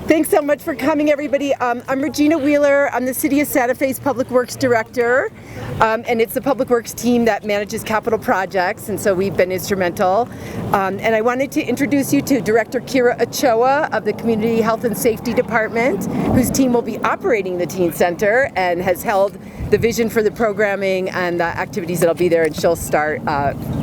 Thanks so much for coming, everybody. I'm Regina Wheeler. I'm the City of Santa Fe's Public Works Director, and it's the Public Works team that manages capital projects, and so we've been instrumental. And I wanted to introduce you to Director Kira Ochoa of the Community Health and Safety Department, whose team will be operating the Teen Center and has held the vision for the programming and the activities that'll be there, and she'll start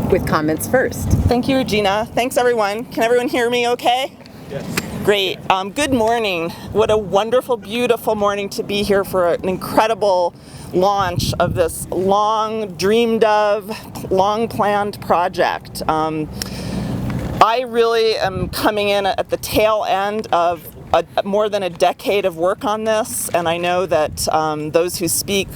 with comments first. Thank you, Regina. Thanks, everyone. Can everyone hear me okay? Yes. Great. Good morning. What a wonderful, beautiful morning to be here for an incredible launch of this long dreamed of, long planned project. I really am coming in at the tail end of more than a decade of work on this, and I know that those who speak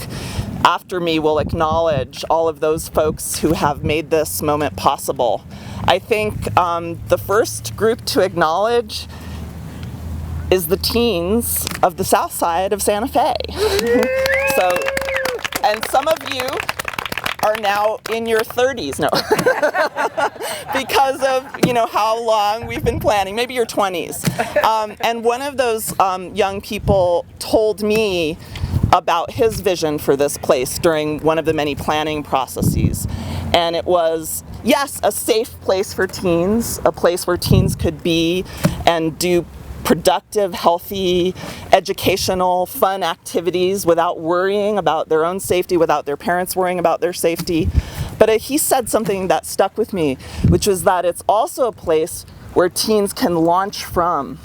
after me will acknowledge all of those folks who have made this moment possible. I think the first group to acknowledge is the teens of the Southside of Santa Fe. And some of you are now in your 30s, no, because of how long we've been planning, maybe your 20s. And one of those young people told me about his vision for this place during one of the many planning processes. And it was, yes, a safe place for teens, a place where teens could be and do productive, healthy, educational, fun activities without worrying about their own safety, without their parents worrying about their safety. But he said something that stuck with me, which was that it's also a place where teens can launch from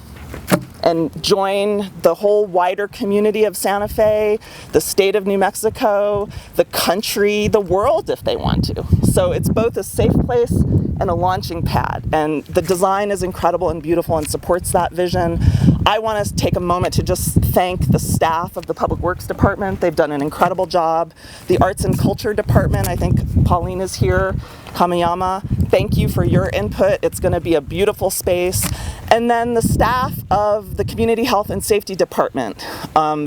and join the whole wider community of Santa Fe, the state of New Mexico, the country, the world if they want to. So it's both a safe place and a launching pad. And the design is incredible and beautiful and supports that vision. I want to take a moment to just thank the staff of the Public Works Department. They've done an incredible job. The Arts and Culture Department, I think Pauline is here, Kamiyama. Thank you for your input. It's going to be a beautiful space. And then the staff of the Community Health and Safety Department.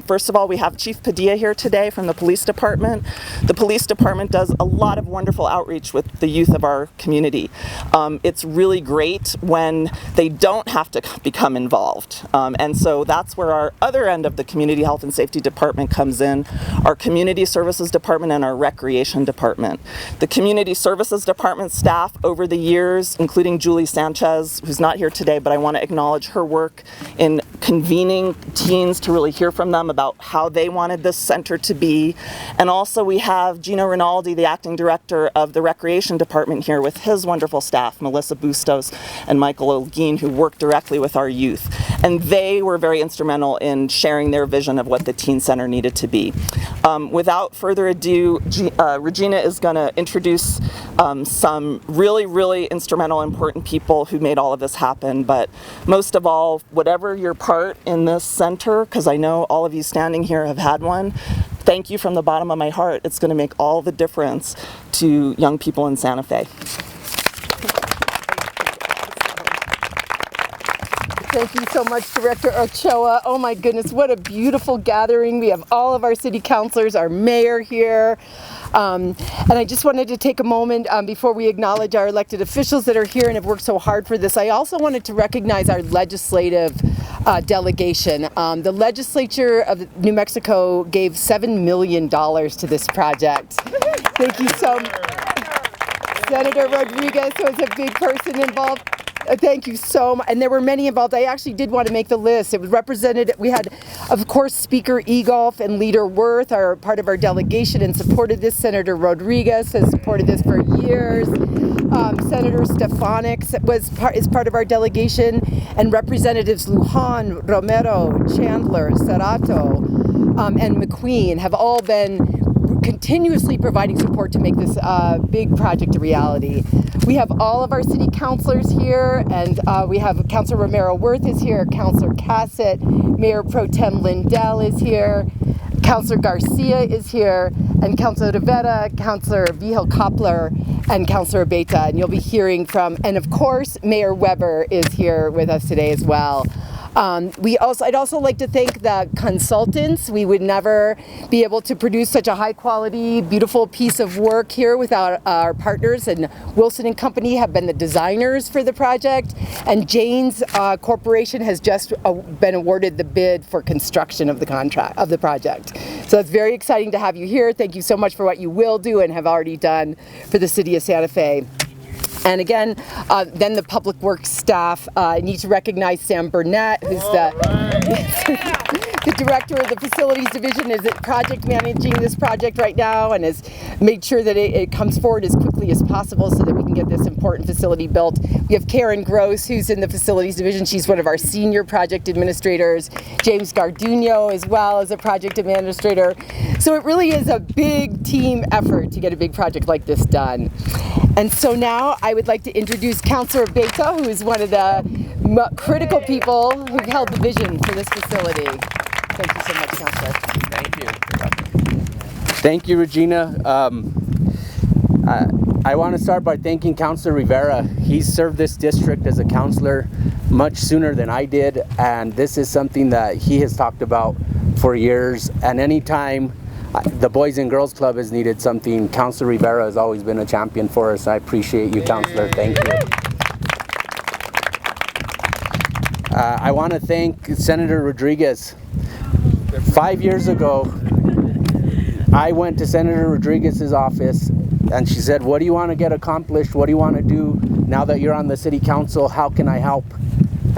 First of all, we have Chief Padilla here today from the Police Department. The Police Department does a lot of wonderful outreach with the youth of our community. It's really great when they don't have to become involved. And so that's where our other end of the Community Health and Safety Department comes in, our Community Services Department and our Recreation Department. The Community Services Department staff over the years, including Julie Sanchez, who's not here today, but I want to acknowledge her work in convening teens to really hear from them about how they wanted this center to be. And also we have Gino Rinaldi, the acting director of the Recreation Department here with his wonderful staff, Melissa Bustos and Michael Olguin, who work directly with our youth. And they were very instrumental in sharing their vision of what the teen center needed to be. Without further ado, Regina is going to introduce some really, really instrumental, important people who made all of this happen. But most of all, whatever your part in this center, because I know all of you standing here have had one, thank you from the bottom of my heart. It's going to make all the difference to young people in Santa Fe. Thank you so much, Director Ochoa. Oh my goodness, what a beautiful gathering. We have all of our city councilors, our mayor here. And I just wanted to take a moment before we acknowledge our elected officials that are here and have worked so hard for this. I also wanted to recognize our legislative delegation. The legislature of New Mexico gave $7 million to this project. Thank you so much. Senator Rodriguez was a big person involved. Thank you so much. And there were many involved. I actually did want to make the list. It was represented. We had, of course, Speaker Egolf and Leader Worth are part of our delegation and supported this. Senator Rodriguez has supported this for years. Senator Stefanix is part of our delegation, and Representatives Lujan, Romero, Chandler, Serrato, and McQueen have all been continuously providing support to make this big project a reality. We have all of our city councilors here, and we have Councilor Romero Worth is here, Councilor Cassett, Mayor Pro Tem Lindell is here, Councilor Garcia is here, and Councilor Rivera, Councilor Vigil Koppler, and Councilor Beta. And you'll be hearing from, and of course, Mayor Weber is here with us today as well. I'd also like to thank the consultants. We would never be able to produce such a high quality, beautiful piece of work here without our partners, and Wilson and Company have been the designers for the project, and Jane's Corporation has just been awarded the bid for construction of the project. So it's very exciting to have you here. Thank you so much for what you will do and have already done for the city of Santa Fe. And again, then the public works staff. I need to recognize Sam Burnett, who's the director of the facilities division, is project managing this project right now and has made sure that it comes forward as quickly as possible so that we can get this important facility built. We have Karen Gross, who's in the facilities division. She's one of our senior project administrators. James Garduno as well as a project administrator. So it really is a big team effort to get a big project like this done. And so now I would like to introduce Councilor Beta, who is one of the critical people who held the vision for this facility. Thank you so much, Councilor. Thank you. Thank you, Regina. I want to start by thanking Councilor Rivera. He's served this district as a councilor much sooner than I did, and this is something that he has talked about for years. And anytime the Boys and Girls Club has needed something, Councilor Rivera has always been a champion for us. I appreciate you, Councilor. Thank you. I want to thank Senator Rodriguez. 5 years ago, I went to Senator Rodriguez's office and she said, "What do you want to get accomplished? What do you want to do now that you're on the city council? How can I help?"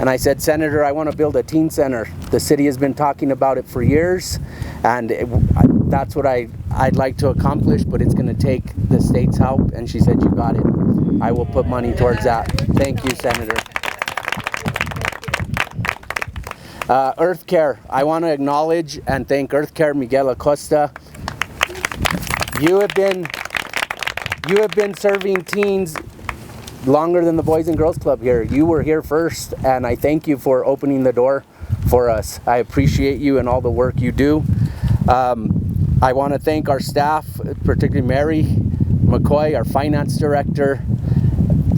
And I said, "Senator, I want to build a teen center. The city has been talking about it for years, and that's what I'd like to accomplish, but it's going to take the state's help." And she said, "You got it. I will put money towards that." Thank you, Senator. Earth Care. I want to acknowledge and thank Earth Care Miguel Acosta. You have been serving teens longer than the Boys and Girls Club here. You were here first, and I thank you for opening the door for us. I appreciate you and all the work you do. I want to thank our staff, particularly Mary McCoy, our finance director,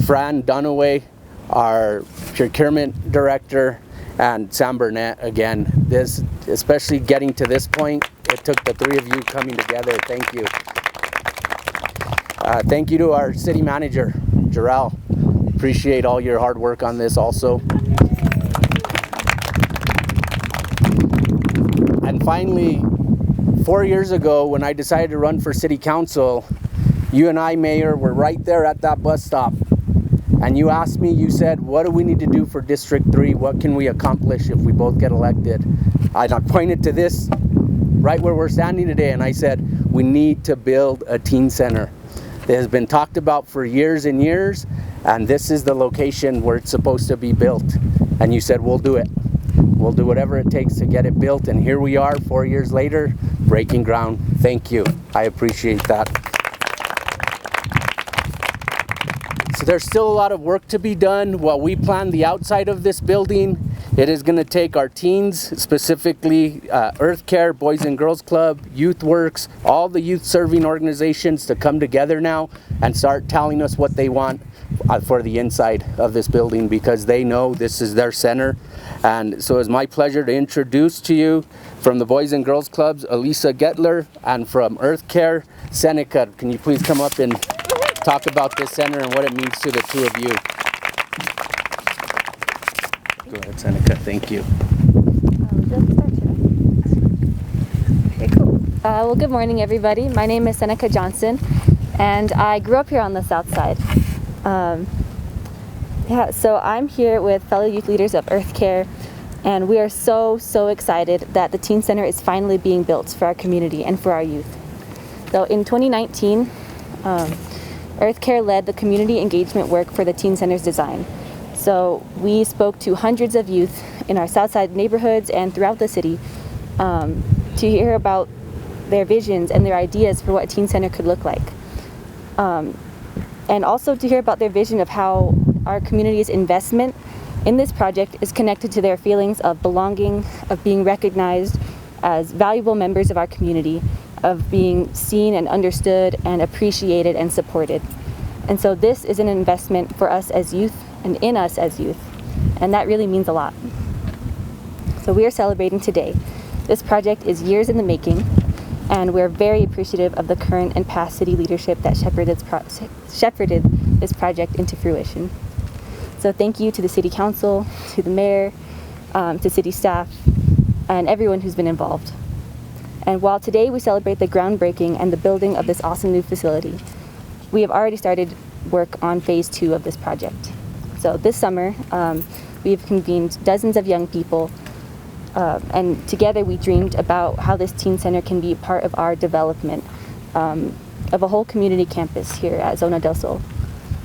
Fran Dunaway, our procurement director, and Sam Burnett. Again, this, especially getting to this point, it took the three of you coming together. Thank you. Thank you to our city manager, Jarrell. Appreciate all your hard work on this also. And finally, 4 years ago, when I decided to run for city council, you and I, Mayor, were right there at that bus stop. And you asked me, you said, "What do we need to do for District 3? What can we accomplish if we both get elected?" I pointed to this right where we're standing today, and I said, "We need to build a teen center." It has been talked about for years and years, and this is the location where it's supposed to be built. And you said, "We'll do it. We'll do whatever it takes to get it built." And here we are 4 years later, breaking ground. Thank you. I appreciate that. So there's still a lot of work to be done. While we plan the outside of this building, it is going to take our teens, specifically Earth Care, Boys and Girls Club, Youth Works, all the youth serving organizations to come together now and start telling us what they want for the inside of this building, because they know this is their center. And so it's my pleasure to introduce to you from the Boys and Girls Clubs, Alicia Gettler, and from Earth Care, Seneca. Can you please come up and talk about this center and what it means to the two of you? Go ahead, Seneca. Thank you. Okay, cool. Well, good morning, everybody. My name is Seneca Johnson, and I grew up here on the Southside. So I'm here with fellow youth leaders of Earth Care, and we are so excited that the Teen Center is finally being built for our community and for our youth. So in 2019, Earth Care led the community engagement work for the Teen Center's design. So we spoke to hundreds of youth in our Southside neighborhoods and throughout the city to hear about their visions and their ideas for what a Teen Center could look like. And also to hear about their vision of how our community's investment in this project is connected to their feelings of belonging, of being recognized as valuable members of our community, of being seen and understood and appreciated and supported. And so this is an investment for us as youth and in us as youth, and that really means a lot. So we are celebrating today. This project is years in the making, and we're very appreciative of the current and past city leadership that shepherded this project into fruition. So thank you to the City Council, to the Mayor, to City staff, and everyone who's been involved. And while today we celebrate the groundbreaking and the building of this awesome new facility, we have already started work on phase 2 of this project. So this summer, we've convened dozens of young people, and together we dreamed about how this teen center can be part of our development of a whole community campus here at Zona del Sol.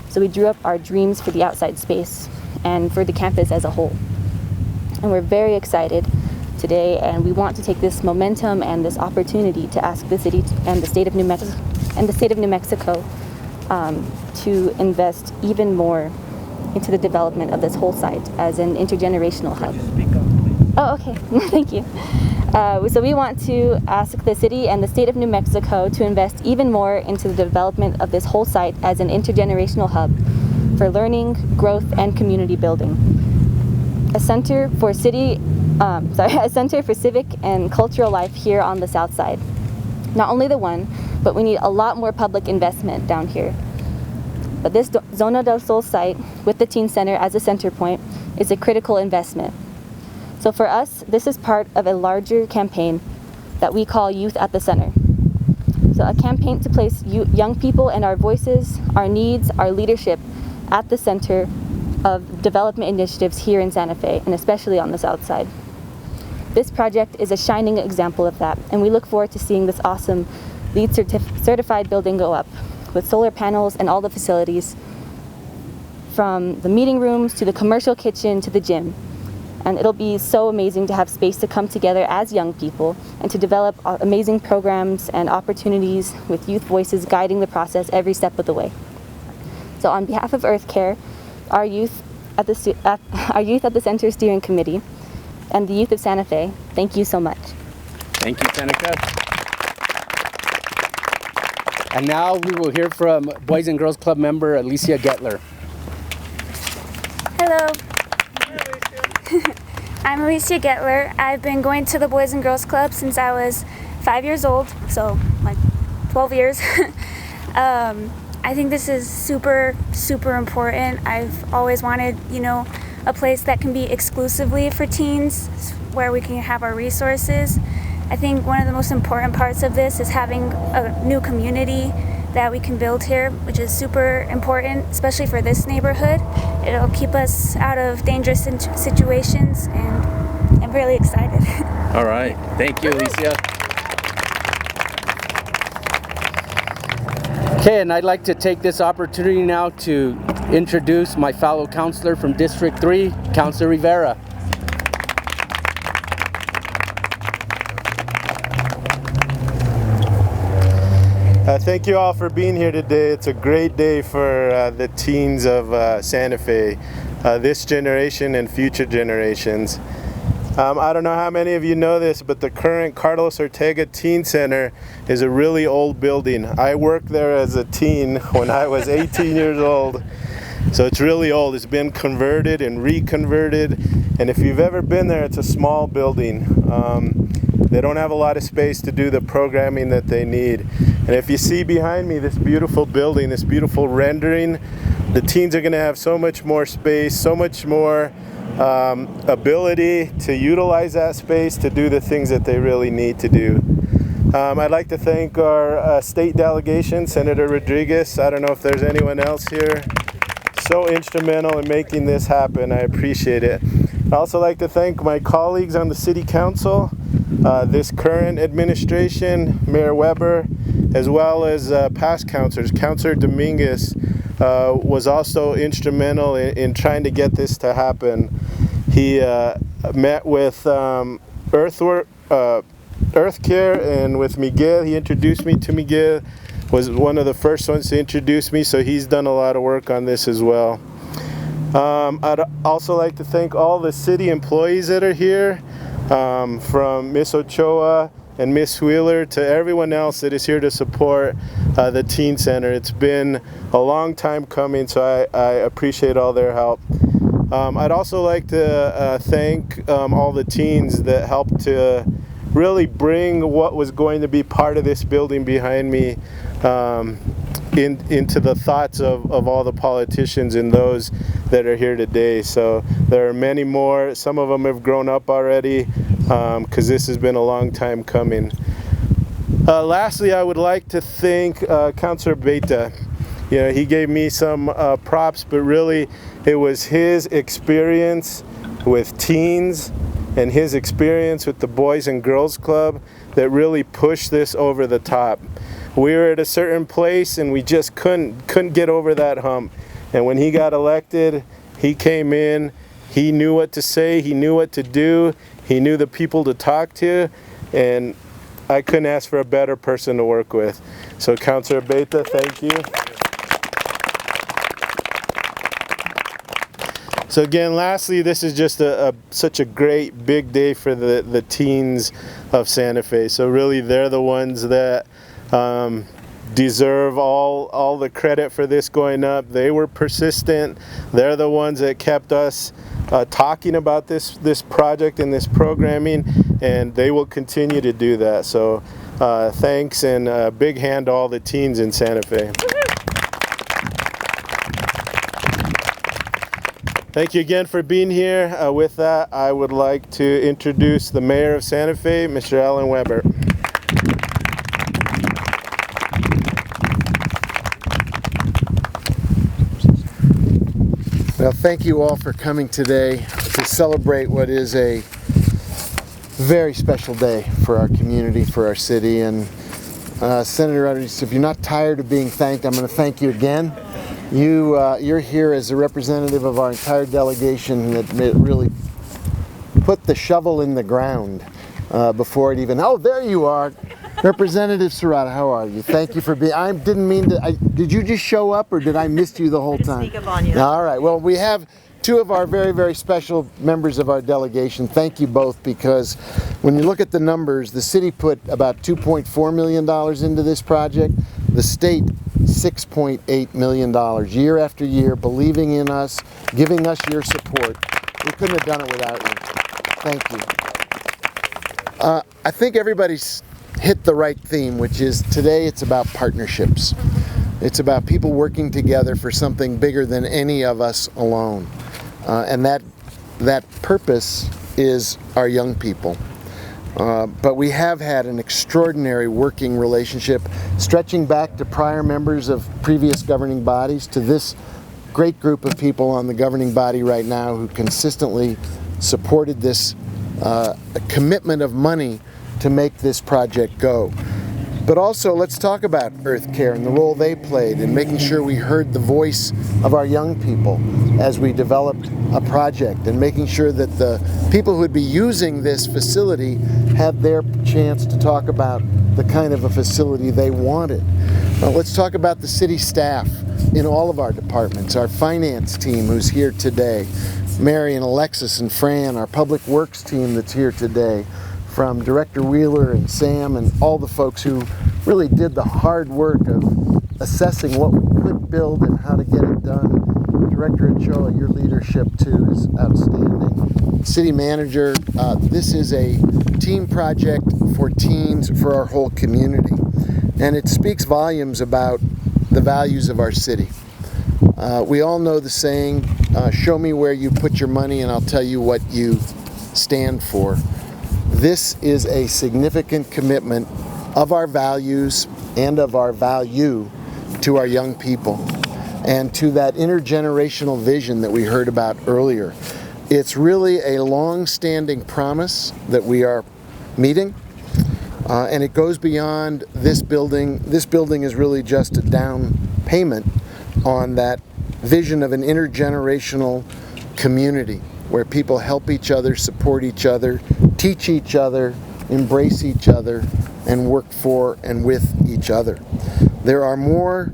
So we drew up our dreams for the outside space and for the campus as a whole. And we're very excited today, and we want to take this momentum and this opportunity to ask the city and the state of New Mexico to invest even more into the development of this whole site as an intergenerational hub. Oh, okay. Thank you. So we want to ask the city and the state of New Mexico to invest even more into the development of this whole site as an intergenerational hub for learning, growth, and community building. A center for civic and cultural life here on the Southside. Not only the one, but we need a lot more public investment down here. But this Zona del Sol site, with the teen center as a center point, is a critical investment. So for us, this is part of a larger campaign that we call Youth at the Center. So a campaign to place young people and our voices, our needs, our leadership at the center of development initiatives here in Santa Fe, and especially on the South Side. This project is a shining example of that, and we look forward to seeing this awesome LEED certified building go up with solar panels and all the facilities, from the meeting rooms to the commercial kitchen to the gym. And it'll be so amazing to have space to come together as young people and to develop amazing programs and opportunities with youth voices guiding the process every step of the way. So on behalf of Earth Care, our youth at the Center Steering Committee, and the youth of Santa Fe, thank you so much. Thank you, Seneca. And now we will hear from Boys and Girls Club member Alicia Gettler. Hello. I'm Alicia Gettler. I've been going to the Boys and Girls Club since I was 5 years old, so like 12 years. I think this is super, super important. I've always wanted, a place that can be exclusively for teens, where we can have our resources. I think one of the most important parts of this is having a new community that we can build here, which is super important, especially for this neighborhood. It'll keep us out of dangerous situations, and I'm really excited. All right. Thank you, Alicia. Okay, and I'd like to take this opportunity now to introduce my fellow counselor from District 3, Councilor Rivera. Thank you all for being here today. It's a great day for the teens of Santa Fe, this generation and future generations. I don't know how many of you know this, but the current Carlos Ortega Teen Center is a really old building. I worked there as a teen when I was 18 years old. So it's really old. It's been converted and reconverted. And if you've ever been there, it's a small building. They don't have a lot of space to do the programming that they need. And if you see behind me this beautiful building, this beautiful rendering, the teens are going to have so much more space, so much more ability to utilize that space to do the things that they really need to do. I'd like to thank our state delegation, Senator Rodriguez. I don't know if there's anyone else here. So instrumental in making this happen. I appreciate it. I'd also like to thank my colleagues on the City Council, this current administration, Mayor Weber, as well as past councilors. Councilor Dominguez was also instrumental in trying to get this to happen. He met with Earth Care and with Miguel. He introduced me to Miguel, was one of the first ones to introduce me, so he's done a lot of work on this as well. I'd also like to thank all the city employees that are here, from Miss Ochoa and Miss Wheeler to everyone else that is here to support the Teen Center. It's been a long time coming, so I appreciate all their help. I'd also like to thank all the teens that helped to really bring what was going to be part of this building behind me into the thoughts of all the politicians and those that are here today. So there are many more. Some of them have grown up already because this has been a long time coming. Lastly, I would like to thank Councilor Beta. You know, he gave me some props, but really it was his experience with teens and his experience with the Boys and Girls Club that really pushed this over the top. We were at a certain place and we just couldn't get over that hump. And when he got elected, he came in, he knew what to say, he knew what to do, he knew the people to talk to, and I couldn't ask for a better person to work with. So Councilor Beta, thank you. So again, lastly, this is just such a great big day for the teens of Santa Fe. So really, they're the ones that deserve all the credit for this going up. They were persistent. They're the ones that kept us talking about this project and this programming, and they will continue to do that. So thanks, and a big hand to all the teens in Santa Fe. Thank you again for being here. With that, I would like to introduce the Mayor of Santa Fe, Mr. Alan Weber. Well, thank you all for coming today to celebrate what is a very special day for our community, for our city. And Senator Rodriguez, if you're not tired of being thanked, I'm going to thank you again. You're here as a representative of our entire delegation that really put the shovel in the ground before it even. Oh, there you are, Representative Serrata. How are you? Thank you for being. I didn't mean to. Did you just show up, or did I miss you the whole time? Sneak up on you. All right. Well, we have two of our very, very special members of our delegation. Thank you both, because when you look at the numbers, the city put about $2.4 million into this project. The state, $6.8 million, year after year, believing in us, giving us your support. We couldn't have done it without you. Thank you. I think everybody's hit the right theme, which is today it's about partnerships. It's about people working together for something bigger than any of us alone. And that purpose is our young people. But we have had an extraordinary working relationship stretching back to prior members of previous governing bodies, to this great group of people on the governing body right now who consistently supported this commitment of money to make this project go. But also, let's talk about Earth Care and the role they played in making sure we heard the voice of our young people as we developed a project, and making sure that the people who would be using this facility had their chance to talk about the kind of a facility they wanted. Let's talk about the city staff in all of our departments, our finance team who's here today, Mary and Alexis and Fran, our public works team that's here today, from Director Wheeler and Sam and all the folks who really did the hard work of assessing what we could build and how to get it done. Director Ochoa, your leadership too is outstanding. City Manager, this is a team project for teens, for our whole community. And it speaks volumes about the values of our city. We all know the saying, show me where you put your money and I'll tell you what you stand for. This is a significant commitment of our values and of our value to our young people, and to that intergenerational vision that we heard about earlier. It's really a long-standing promise that we are meeting, and it goes beyond this building. This building is really just a down payment on that vision of an intergenerational community where people help each other, support each other, teach each other, embrace each other, and work for and with each other. There are more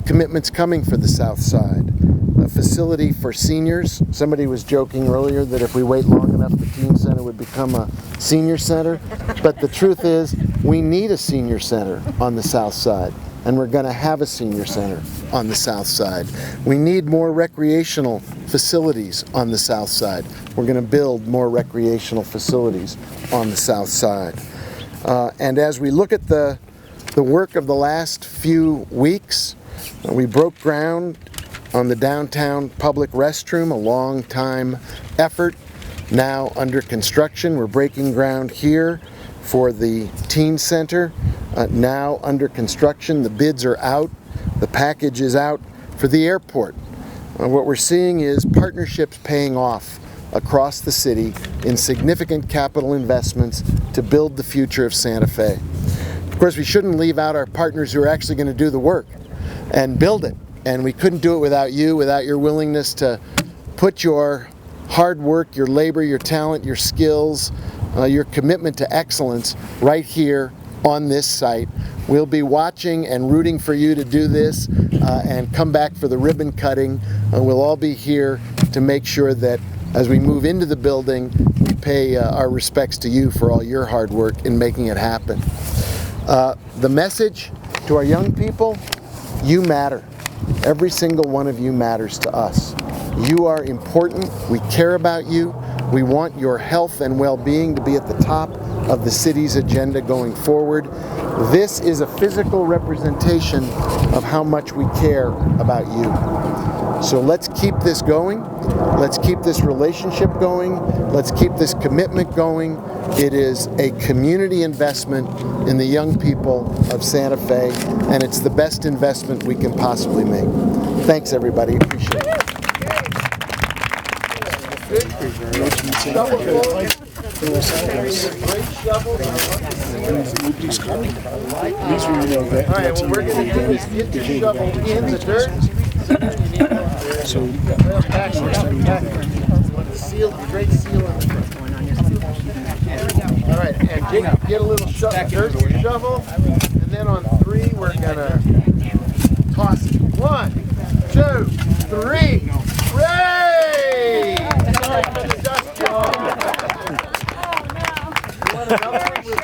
commitments coming for the Southside. A facility for seniors. Somebody was joking earlier that if we wait long enough, the teen center would become a senior center. But the truth is, we need a senior center on the South Side. and we're going to have a senior center on the south side. We need more recreational facilities on the south side. We're going to build more recreational facilities on the south side. And as we look at the work of the last few weeks, we broke ground on the downtown public restroom, a long time effort, now under construction. We're breaking ground here for the teen center, now under construction. The bids are out, the package is out for the airport. What we're seeing is partnerships paying off across the city in significant capital investments to build the future of Santa Fe. Of course, we shouldn't leave out our partners who are actually going to do the work and build it. And we couldn't do it without you, without your willingness to put your hard work, your labor, your talent, your skills, your commitment to excellence right here on this site. We'll be watching and rooting for you to do this and come back for the ribbon cutting. We'll all be here to make sure that as we move into the building, we pay our respects to you for all your hard work in making it happen. The message to our young people, you matter. Every single one of you matters to us. You are important. We care about you. We want your health and well-being to be at the top of the city's agenda going forward. This is a physical representation of how much we care about you. So let's keep this going. Let's keep this relationship going. Let's keep this commitment going. It is a community investment in the young people of Santa Fe, and it's the best investment we can possibly make. Thanks, everybody. Appreciate it. All right, what we're going to do is get the shovel in the dirt. Seal, great seal on the front. All right, and get a little dirt with your shovel, and then on 3 we're going to toss it. 1, 2, 3. Hooray! Sorry for the dust job. You want another one?